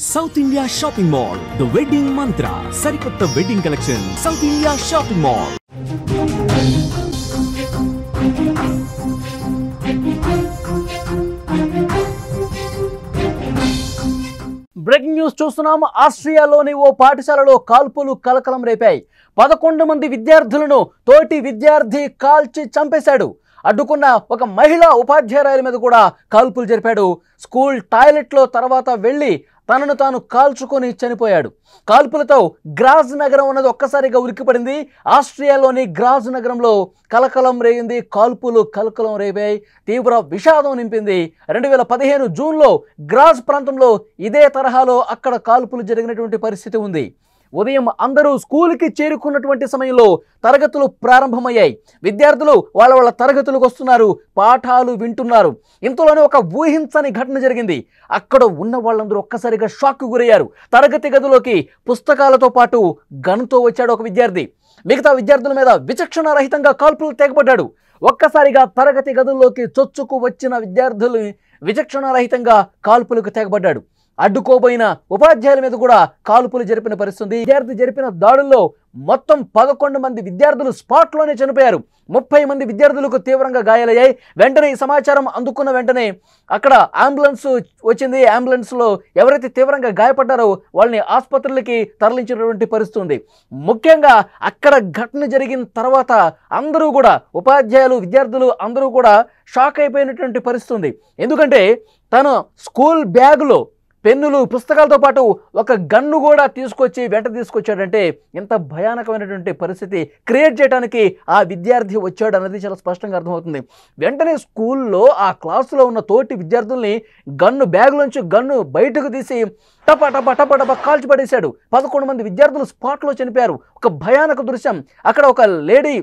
South India Shopping Mall, The Wedding Mantra, Sarikotta Wedding Collection, South India Shopping Mall. Breaking news చూస్తున్నాము. ఆస్ట్రియాలోని ఓ పాఠశాలలో కాల్పులు కలకలం రేపాయి. 11 మంది విద్యార్థులను తోటి విద్యార్థి కాల్చి చంపేశాడు. అడ్డుకున్న ఒక మహిళా ఉపాధ్యాయురాలి మీద కూడా కాల్పులు జరిపాడు. స్కూల్ టాయిలెట్లో తర్వాత వెళ్ళి తనను తాను కాల్చుకొని చనిపోయాడు. కాల్పులతో గ్రాజ్ నగరం అన్నది ఒక్కసారిగా ఉలిక్కిపడింది. ఆస్ట్రియాలోని గ్రాజ్ నగరంలో కలకలం రేగింది. కాల్పులు కలకలం రేపాయి, తీవ్ర విషాదం నింపింది. 2015 జూన్లో గ్రాజ్ ప్రాంతంలో ఇదే తరహాలో అక్కడ కాల్పులు జరిగినటువంటి పరిస్థితి ఉంది. ఉదయం అందరూ స్కూల్కి చేరుకున్నటువంటి సమయంలో తరగతులు ప్రారంభమయ్యాయి. విద్యార్థులు వాళ్ళ తరగతులకు వస్తున్నారు, పాఠాలు వింటున్నారు. ఇంతలోనే ఒక ఊహించని ఘటన జరిగింది. అక్కడ ఉన్న వాళ్ళందరూ ఒక్కసారిగా షాక్కు గురయ్యారు. తరగతి గదిలోకి పుస్తకాలతో పాటు గన్తో వచ్చాడు ఒక విద్యార్థి. మిగతా విద్యార్థుల మీద విచక్షణారహితంగా కాల్పులు తెగబడ్డాడు. ఒక్కసారిగా తరగతి గదుల్లోకి చొచ్చుకు వచ్చిన విద్యార్థులు విచక్షణారహితంగా కాల్పులకు తెగబడ్డాడు. అడ్డుకోబోయిన ఉపాధ్యాయుల మీద కూడా కాల్పులు జరిపిన పరిస్థితి. విద్యార్థి జరిపిన దాడుల్లో మొత్తం 11 మంది విద్యార్థులు స్పాట్లోనే చనిపోయారు. 30 మంది విద్యార్థులకు తీవ్రంగా గాయాలయ్యాయి. వెంటనే ఈ సమాచారం అందుకున్న వెంటనే అక్కడ అంబులెన్స్ వచ్చింది. అంబులెన్స్లో ఎవరైతే తీవ్రంగా గాయపడ్డారో వాళ్ళని ఆసుపత్రులకి తరలించినటువంటి పరిస్థితి ఉంది. ముఖ్యంగా అక్కడ ఘటన జరిగిన తర్వాత అందరూ కూడా ఉపాధ్యాయులు, విద్యార్థులు అందరూ కూడా షాక్ అయిపోయినటువంటి పరిస్థితి ఉంది. ఎందుకంటే తను స్కూల్ బ్యాగులో పెన్నులు, పుస్తకాలతో పాటు ఒక గన్ను కూడా వెంట తీసుకొచ్చాడంటే ఎంత భయానకమైనటువంటి పరిస్థితి క్రియేట్ చేయడానికి ఆ విద్యార్థి వచ్చాడు అన్నది చాలా స్పష్టంగా అర్థమవుతుంది. వెంటనే స్కూల్లో ఆ క్లాసులో ఉన్న తోటి విద్యార్థుల్ని బ్యాగులోంచి గన్ను బయటకు తీసి టప టప టప టప కాల్చి పడేశాడు. 11 మంది విద్యార్థులు స్పాట్లో చనిపోయారు. ఒక భయానక దృశ్యం. అక్కడ ఒక లేడీ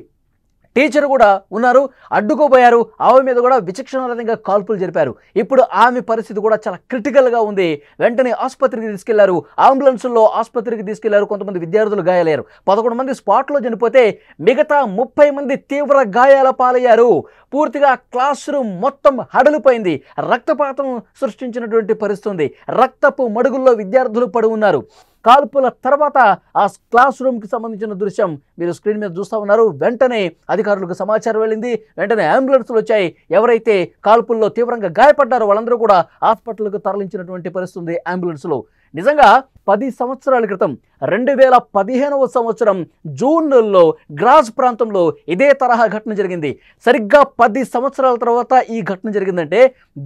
టీచర్ కూడా ఉన్నారు, అడ్డుకోబోయారు. ఆమె మీద కూడా విచక్షణారహితంగా కాల్పులు జరిపారు. ఇప్పుడు ఆమె పరిస్థితి కూడా చాలా క్రిటికల్గా ఉంది. వెంటనే ఆసుపత్రికి తీసుకెళ్లారు. అంబులెన్స్లో ఆసుపత్రికి తీసుకెళ్లారు. కొంతమంది విద్యార్థులు గాయాలయ్యారు. 11 మంది స్పాట్లో చనిపోతే మిగతా 30 మంది తీవ్ర గాయాల పాలయ్యారు. పూర్తిగా క్లాస్ రూమ్ మొత్తం హడలిపోయింది. రక్తపాతం సృష్టించినటువంటి పరిస్థితి ఉంది. రక్తపు మడుగుల్లో విద్యార్థులు పడి ఉన్నారు. కాల్పుల తర్వాత ఆ క్లాస్ రూమ్కి సంబంధించిన దృశ్యం మీరు స్క్రీన్ మీద చూస్తూ ఉన్నారు. వెంటనే అధికారులకు సమాచారం వెళ్ళింది. వెంటనే అంబులెన్స్లు వచ్చాయి. ఎవరైతే కాల్పుల్లో తీవ్రంగా గాయపడ్డారో వాళ్ళందరూ కూడా హాస్పిటల్కు తరలించినటువంటి పరిస్థితి ఉంది అంబులెన్స్లో. నిజంగా 10 సంవత్సరాల క్రితం 2015వ సంవత్సరం జూన్లో గ్రాజ్ ప్రాంతంలో ఇదే తరహా ఘటన జరిగింది. సరిగ్గా 10 సంవత్సరాల తర్వాత ఈ ఘటన జరిగిందంటే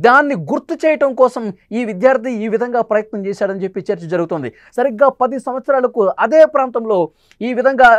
దాన్ని గుర్తు చేయటం కోసం ఈ విద్యార్థి ఈ విధంగా ప్రయత్నం చేశాడని చెప్పి చర్చ జరుగుతుంది. సరిగ్గా 10 సంవత్సరాలకు అదే ప్రాంతంలో ఈ విధంగా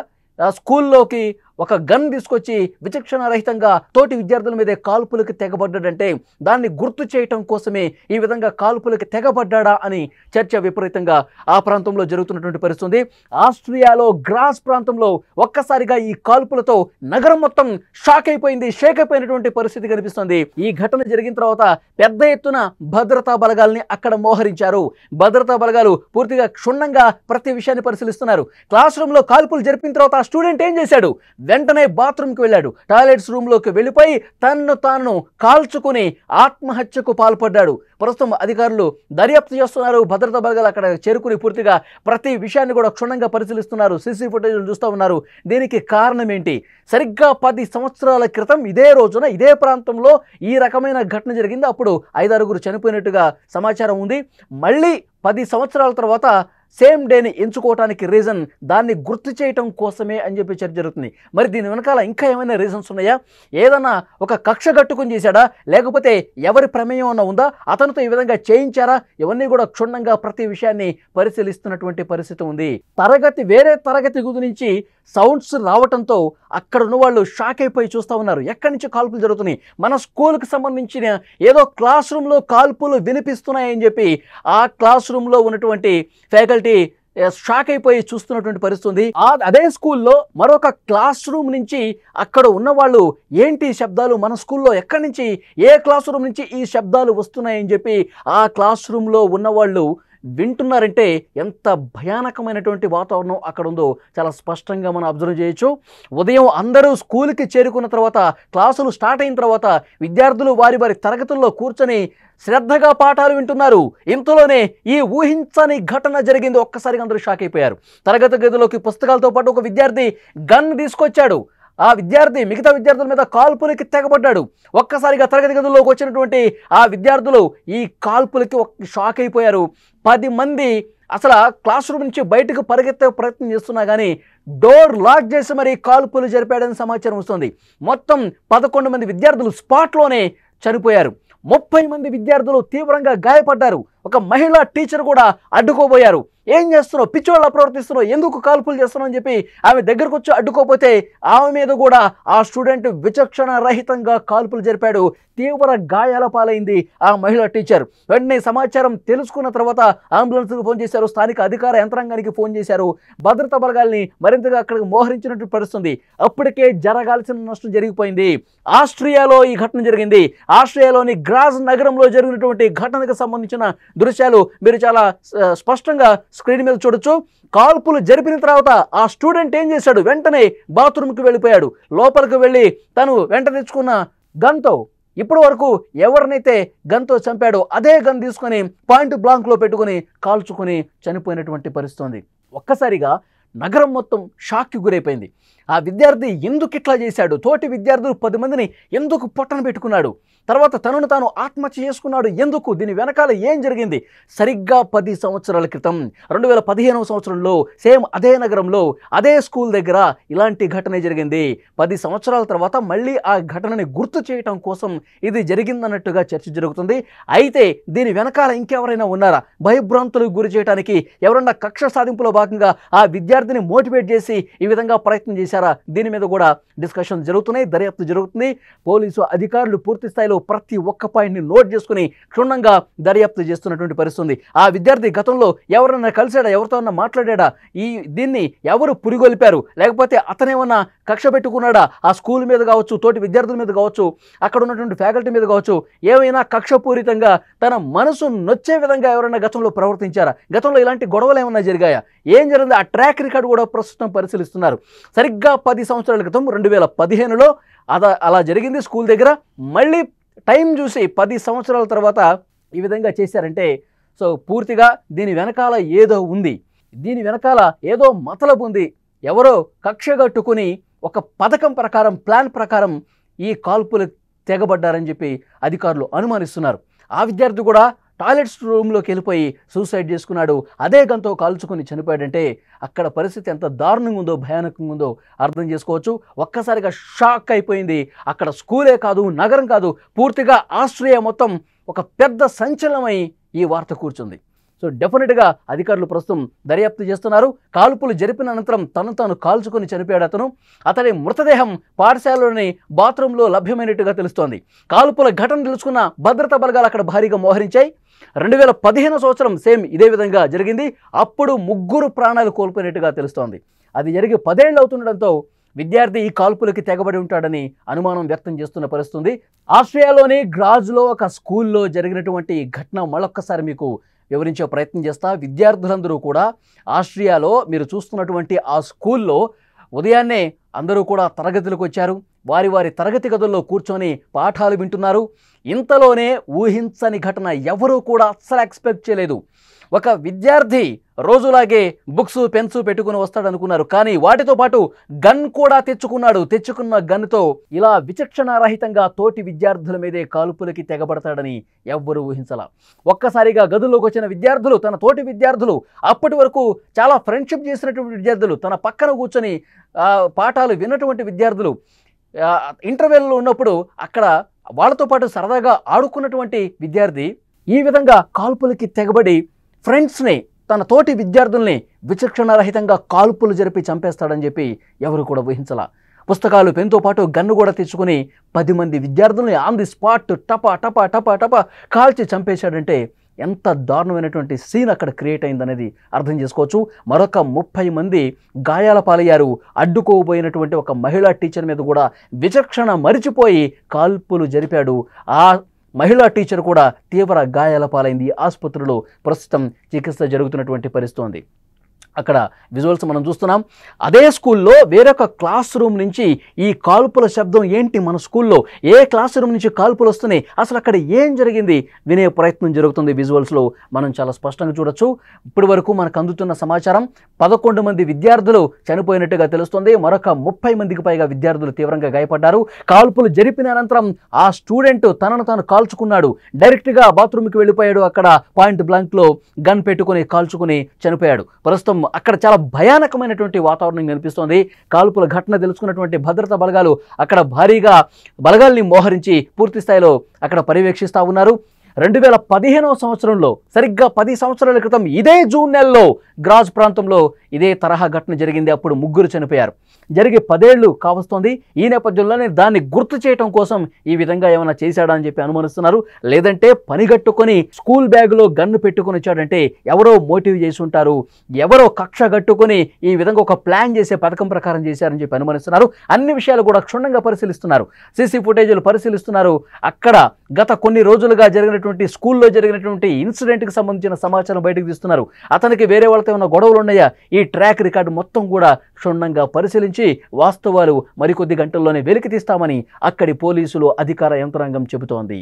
స్కూల్లోకి ఒక గన్ తీసుకొచ్చి విచక్షణారహితంగా తోటి విద్యార్థుల మీదే కాల్పులకు తెగబడ్డాడంటే దాన్ని గుర్తు చేయటం కోసమే ఈ విధంగా కాల్పులకు తెగబడ్డా అని చర్చ విపరీతంగా ఆ ప్రాంతంలో జరుగుతున్నటువంటి పరిస్థితి. ఆస్ట్రియాలో గ్రాజ్ ప్రాంతంలో ఒక్కసారిగా ఈ కాల్పులతో నగరం మొత్తం షాక్ అయిపోయింది, షేక్ అయిపోయినటువంటి పరిస్థితి కనిపిస్తుంది. ఈ ఘటన జరిగిన తర్వాత పెద్ద ఎత్తున భద్రతా బలగాల్ని అక్కడ మోహరించారు. భద్రతా బలగాలు పూర్తిగా క్షుణ్ణంగా ప్రతి విషయాన్ని పరిశీలిస్తున్నారు. క్లాస్ రూమ్లో కాల్పులు జరిపిన తర్వాత ఆ స్టూడెంట్ ఏం చేశాడు? వెంటనే బాత్రూమ్కి వెళ్ళాడు. టాయిలెట్స్ రూమ్లోకి వెళ్ళిపోయి తనను తాను కాల్చుకుని ఆత్మహత్యకు పాల్పడ్డాడు. ప్రస్తుతం అధికారులు దర్యాప్తు చేస్తున్నారు. భద్రతా బలగాలు అక్కడ చేరుకుని పూర్తిగా ప్రతి విషయాన్ని కూడా క్షుణ్ణంగా పరిశీలిస్తున్నారు. సీసీ ఫుటేజ్లు చూస్తూ ఉన్నారు. దీనికి కారణం ఏంటి? సరిగ్గా 10 సంవత్సరాల క్రితం ఇదే రోజున ఇదే ప్రాంతంలో ఈ రకమైన ఘటన జరిగింది. అప్పుడు 5-6 చనిపోయినట్టుగా సమాచారం ఉంది. మళ్ళీ 10 సంవత్సరాల తర్వాత సేమ్ డేని ఎంచుకోవటానికి రీజన్ దాన్ని గుర్తు చేయటం కోసమే అని చెప్పి చర్చ జరుగుతుంది. మరి దీని వెనకాల ఇంకా ఏమైనా రీజన్స్ ఉన్నాయా? ఏదన్నా ఒక కక్ష కట్టుకుని చేశాడా? లేకపోతే ఎవరి ప్రమేయం అన్న ఉందా? అతనితో ఈ విధంగా చేయించారా? ఇవన్నీ కూడా క్షుణ్ణంగా ప్రతి విషయాన్ని పరిశీలిస్తున్నటువంటి పరిస్థితి ఉంది. వేరే తరగతి గది నుంచి సౌండ్స్ రావటంతో అక్కడ ఉన్న వాళ్ళు షాక్ అయిపోయి చూస్తూ ఉన్నారు. ఎక్కడి నుంచి కాల్పులు జరుగుతున్నాయి? మన స్కూల్కి సంబంధించిన ఏదో క్లాస్ రూమ్లో కాల్పులు వినిపిస్తున్నాయని చెప్పి ఆ క్లాస్ రూమ్లో ఉన్నటువంటి ఫ్యాకల్టీ షాక్ అయిపోయి చూస్తున్నటువంటి పరిస్థితి ఉంది. అదే స్కూల్లో మరొక క్లాస్ రూమ్ నుంచి అక్కడ ఉన్న వాళ్ళు ఏంటి శబ్దాలు, మన స్కూల్లో ఎక్కడి నుంచి, ఏ క్లాస్ రూమ్ నుంచి ఈ శబ్దాలు వస్తున్నాయని చెప్పి ఆ క్లాస్ రూమ్లో ఉన్నవాళ్ళు వింటున్నారంటే ఎంత భయానకమైనటువంటి వాతావరణం అక్కడ ఉందో చాలా స్పష్టంగా మనం అబ్జర్వ్ చేయొచ్చు. ఉదయం అందరూ స్కూల్కి చేరుకున్న తర్వాత, క్లాసులు స్టార్ట్ అయిన తర్వాత విద్యార్థులు వారి వారి తరగతుల్లో కూర్చొని శ్రద్ధగా పాఠాలు వింటున్నారు. ఇంతలోనే ఈ ఊహించని ఘటన జరిగింది. ఒక్కసారిగా అందరూ షాక్ అయిపోయారు. తరగతి గదిలోకి పుస్తకాలతో పాటు ఒక విద్యార్థి గన్ తీసుకొచ్చాడు. ఆ విద్యార్థి మిగతా విద్యార్థుల మీద కాల్పులకి తెగబడ్డాడు. ఒక్కసారిగా తరగతి గదుల్లోకి వచ్చినటువంటి ఆ విద్యార్థులు ఈ కాల్పులకి షాక్ అయిపోయారు. 10 మంది అసలు క్లాస్ రూమ్ నుంచి బయటకు పరిగెత్తే ప్రయత్నం చేస్తున్నా కానీ డోర్ లాక్ చేసి మరీ కాల్పులు జరిపాడని సమాచారం వస్తుంది. మొత్తం 11 మంది విద్యార్థులు స్పాట్లోనే చనిపోయారు. 30 మంది విద్యార్థులు తీవ్రంగా గాయపడ్డారు. ఒక మహిళా టీచర్ కూడా అడ్డుకోబోయారు. ఏం చేస్తున్నావు, పిచ్చోళ్ళ ప్రవర్తిస్తున్నావు, ఎందుకు కాల్పులు చేస్తున్నావు అని చెప్పి ఆమె దగ్గరకు వచ్చి అడ్డుకోపోతే ఆమె మీద కూడా ఆ స్టూడెంట్ విచక్షణ రహితంగా కాల్పులు జరిపాడు. తీవ్ర గాయాల పాలైంది ఆ మహిళా టీచర్. వెంటనే సమాచారం తెలుసుకున్న తర్వాత అంబులెన్స్కి ఫోన్ చేశారు, స్థానిక అధికార యంత్రాంగానికి ఫోన్ చేశారు. భద్రతా బలగాల్ని మరింతగా అక్కడికి మోహరించినట్టు పరిస్థితుంది. అప్పటికే జరగాల్సిన నష్టం జరిగిపోయింది. ఆస్ట్రియాలో ఈ ఘటన జరిగింది. ఆస్ట్రియాలోని గ్రాజ్ నగరంలో జరిగినటువంటి ఘటనకు సంబంధించిన దృశ్యాలు మీరు చాలా స్పష్టంగా స్క్రీన్ మీద చూడొచ్చు. కాల్పులు జరిపిన తర్వాత ఆ స్టూడెంట్ ఏం చేశాడు, వెంటనే బాత్రూమ్కి వెళ్ళిపోయాడు. లోపలికి వెళ్ళి తను వెంట తెచ్చుకున్న గన్తో ఇప్పటి వరకు ఎవరినైతే గన్తో చంపాడో అదే గన్ తీసుకొని పాయింట్ బ్లాంక్లో పెట్టుకుని కాల్చుకొని చనిపోయినటువంటి పరిస్థితి. ఒక్కసారిగా నగరం మొత్తం షాక్కి గురైపోయింది. ఆ విద్యార్థి ఎందుకు ఇట్లా చేశాడు, తోటి విద్యార్థులు 10 మందిని ఎందుకు పొట్టన పెట్టుకున్నాడు, తర్వాత తనను తాను ఆత్మహత్య చేసుకున్నాడు ఎందుకు, దీని వెనకాల ఏం జరిగింది? సరిగ్గా 10 సంవత్సరాల క్రితం 2015వ సంవత్సరంలో సేమ్ అదే నగరంలో అదే స్కూల్ దగ్గర ఇలాంటి ఘటన జరిగింది. 10 సంవత్సరాల తర్వాత మళ్ళీ ఆ ఘటనని గుర్తు చేయటం కోసం ఇది జరిగిందన్నట్టుగా చర్చ జరుగుతుంది. అయితే దీని వెనకాల ఇంకెవరైనా ఉన్నారా, భయభ్రాంతులకు గురి చేయడానికి ఎవరన్నా కక్ష సాధింపులో భాగంగా ఆ విద్యార్థిని మోటివేట్ చేసి ఈ విధంగా ప్రయత్నం చేశారా? దీని మీద కూడా డిస్కషన్ జరుగుతున్నాయి, దర్యాప్తు జరుగుతుంది. పోలీసు అధికారులు పూర్తి స్థాయిలో ప్రతి ఒక్క పాయింట్ని నోట్ చేసుకుని క్షుణ్ణంగా దర్యాప్తు చేస్తున్నటువంటి పరిస్థితి. ఆ విద్యార్థి గతంలో ఎవరన్నా కలిశాడా, ఎవరితో అన్నా మాట్లాడా, దీన్ని ఎవరు పురిగొల్పారు, లేకపోతే అతనేమన్నా కక్ష పెట్టుకున్నాడా ఆ స్కూల్ మీద కావచ్చు, తోటి విద్యార్థుల మీద కావచ్చు, అక్కడ ఉన్నటువంటి ఫ్యాకల్టీ మీద కావచ్చు, ఏమైనా కక్షపూరితంగా తన మనసు నొచ్చే విధంగా ఎవరైనా గతంలో ప్రవర్తించారా, గతంలో ఇలాంటి గొడవలు ఏమన్నా జరిగాయా, ఏం జరిగింది, ఆ ట్రాక్ రికార్డు కూడా ప్రస్తుతం పరిశీలిస్తున్నారు. సరిగ్గా 10 సంవత్సరాల క్రితం 2015లో అలా జరిగింది స్కూల్ దగ్గర. మళ్ళీ టైం చూసి 10 సంవత్సరాల తర్వాత ఈ విధంగా చేశారంటే సో పూర్తిగా దీని వెనకాల ఏదో ఉంది, దీని వెనకాల ఏదో మతలబు ఉంది. ఎవరో కక్షగట్టుకుని ఒక పథకం ప్రకారం, ప్లాన్ ప్రకారం ఈ కాల్పులు తెగబడ్డారని చెప్పి అధికారులు అనుమానిస్తున్నారు. ఆ విద్యార్థి కూడా టాయిలెట్స్ రూమ్లోకి వెళ్ళిపోయి సూసైడ్ చేసుకున్నాడు. అదే గంతో కాల్చుకొని చనిపోయాడంటే అక్కడ పరిస్థితి ఎంత దారుణంగా ఉందో, భయానకంగా ఉందో అర్థం చేసుకోవచ్చు. ఒక్కసారిగా షాక్ అయిపోయింది. అక్కడ స్కూలే కాదు, నగరం కాదు, పూర్తిగా ఆస్ట్రియా మొత్తం ఒక పెద్ద సంచలనమై ఈ వార్త కూర్చుంది. సో డెఫినెట్గా అధికారులు ప్రస్తుతం దర్యాప్తు చేస్తున్నారు. కాల్పులు జరిపిన అనంతరం తను తాను కాల్చుకొని చనిపోయాడు అతని మృతదేహం పాఠశాలలోని బాత్రూంలో లభ్యమైనట్టుగా తెలుస్తోంది. కాల్పుల ఘటన తెలుసుకున్న భద్రతా బలగాలు అక్కడ భారీగా మోహరించాయి. 2015 సంవత్సరం సేమ్ ఇదే విధంగా జరిగింది. అప్పుడు 3 ప్రాణాలు కోల్పోయినట్టుగా తెలుస్తోంది. అది జరిగి 10 ఏళ్ళు అవుతుండడంతో విద్యార్థి ఈ కాల్పులకి తెగబడి ఉంటాడని అనుమానం వ్యక్తం చేస్తున్న పరిస్థితి. ఆస్ట్రియాలోని గ్రాజ్లో ఒక స్కూల్లో జరిగినటువంటి ఘటన మళ్ళొక్కసారి మీకు వివరించే ప్రయత్నం చేస్తా. విద్యార్థులందరూ కూడా ఆస్ట్రియాలో మీరు చూస్తున్నటువంటి ఆ స్కూల్లో ఉదయాన్నే అందరూ కూడా తరగతులకు వచ్చారు. వారి వారి తరగతి గదుల్లో కూర్చొని పాఠాలు వింటున్నారు. ఇంతలోనే ఊహించని ఘటన, ఎవరూ కూడా అస్సలు ఎక్స్పెక్ట్ చేయలేదు. ఒక విద్యార్థి రోజులాగే బుక్స్, పెన్స్ పెట్టుకుని వస్తాడనుకున్నారు, కానీ వాటితో పాటు గన్ కూడా తెచ్చుకున్నాడు. తెచ్చుకున్న గన్తో ఇలా విచక్షణారహితంగా తోటి విద్యార్థుల మీదే కాల్పులకి తెగబడతాడని ఎవ్వరూ ఊహించలా. ఒక్కసారిగా గదుల్లోకి వచ్చిన విద్యార్థులు, తన తోటి విద్యార్థులు, అప్పటి వరకు చాలా ఫ్రెండ్షిప్ చేసినటువంటి విద్యార్థులు, తన పక్కన కూర్చొని పాఠాలు విన్నటువంటి విద్యార్థులు, ఇంటర్వెల్లో ఉన్నప్పుడు అక్కడ వాళ్ళతో పాటు సరదాగా ఆడుకున్నటువంటి విద్యార్థి ఈ విధంగా కాల్పులకి తెగబడి ఫ్రెండ్స్ని, తన తోటి విద్యార్థుల్ని విచక్షణారహితంగా కాల్పులు జరిపి చంపేస్తాడని చెప్పి ఎవరు కూడా ఊహించలా. పుస్తకాలు, పెన్తో పాటు గన్ను కూడా తెచ్చుకుని 10 మంది విద్యార్థుల్ని ఆన్ ది స్పాట్ టపా టపా టపా టపా కాల్చి చంపేశాడంటే ఎంత దారుణమైనటువంటి సీన్ అక్కడ క్రియేట్ అయిందనేది అర్థం చేసుకోవచ్చు. మరొక 30 మంది గాయాల పాలయ్యారు. అడ్డుకోబోయినటువంటి ఒక మహిళా టీచర్ మీద కూడా విచక్షణ మరిచిపోయి కాల్పులు జరిపాడు. ఆ మహిళా టీచర్ కూడా తీవ్ర గాయాల పాలైంది. ఆసుపత్రిలో ప్రస్తుతం చికిత్స జరుగుతున్నటువంటి పరిస్థితి ఉంది. అక్కడ విజువల్స్ మనం చూస్తున్నాం. అదే స్కూల్లో వేరొక క్లాస్ రూమ్ నుంచి ఈ కాల్పుల శబ్దం ఏంటి, మన స్కూల్లో ఏ క్లాస్ రూమ్ నుంచి కాల్పులు వస్తున్నాయి, అసలు అక్కడ ఏం జరిగింది వినే ప్రయత్నం జరుగుతుంది. విజువల్స్లో మనం చాలా స్పష్టంగా చూడొచ్చు. ఇప్పటి వరకు మనకు అందుతున్న సమాచారం 11 మంది విద్యార్థులు చనిపోయినట్టుగా తెలుస్తుంది. మరొక 30 మందికి పైగా విద్యార్థులు తీవ్రంగా గాయపడ్డారు. కాల్పులు జరిపిన అనంతరం ఆ స్టూడెంట్ తనను తాను కాల్చుకున్నాడు. డైరెక్ట్గా బాత్రూమ్కి వెళ్ళిపోయాడు. అక్కడ పాయింట్ బ్లాంక్లో గన్ పెట్టుకుని కాల్చుకుని చనిపోయాడు. ప్రస్తుతం అక్కడ చాలా భయానకమైనటువంటి వాతావరణం కనిపిస్తోంది. కాల్పుల ఘటన తెలుసుకున్నటువంటి భద్రతా బలగాలు అక్కడ భారీగా బలగాల్ని మోహరించి పూర్తి స్థాయిలో అక్కడ పర్యవేక్షిస్తూ ఉన్నారు. 2015వ సంవత్సరంలో సరిగ్గా 10 సంవత్సరాల క్రితం ఇదే జూన్ నెలలో గ్రాజ్ ప్రాంతంలో ఇదే తరహా ఘటన జరిగింది. అప్పుడు 3 చనిపోయారు. జరిగి 10 ఏళ్లు కావస్తోంది. ఈ నేపథ్యంలోనే దాన్ని గుర్తు చేయడం కోసం ఈ విధంగా ఏమైనా చేశాడా అని చెప్పి అనుమానిస్తున్నారు. లేదంటే పనిగట్టుకొని స్కూల్ బ్యాగులో గన్ను పెట్టుకొని వచ్చాడంటే ఎవరో మోటివ్ చేసి ఉంటారు, ఎవరో కక్ష కట్టుకొని ఈ విధంగా ఒక ప్లాన్ చేసే పథకం ప్రకారం చేశారని చెప్పి అనుమానిస్తున్నారు. అన్ని విషయాలు కూడా క్షుణ్ణంగా పరిశీలిస్తున్నారు. సీసీ ఫుటేజీలు పరిశీలిస్తున్నారు. అక్కడ గత కొన్ని రోజులుగా జరిగినటువంటి స్కూల్లో జరిగినటువంటి ఇన్సిడెంట్కి సంబంధించిన సమాచారం బయటకు తీస్తున్నారు. అతనికి వేరే వాళ్ళతో ఉన్న గొడవలు ఉన్నాయా, ఈ ట్రాక్ రికార్డు మొత్తం కూడా క్షుణ్ణంగా పరిశీలించి వాస్తవాలు మరికొద్ది గంటల్లోనే వెలికి తీస్తామని అక్కడి పోలీసులు అధికార యంత్రాంగం చెబుతోంది.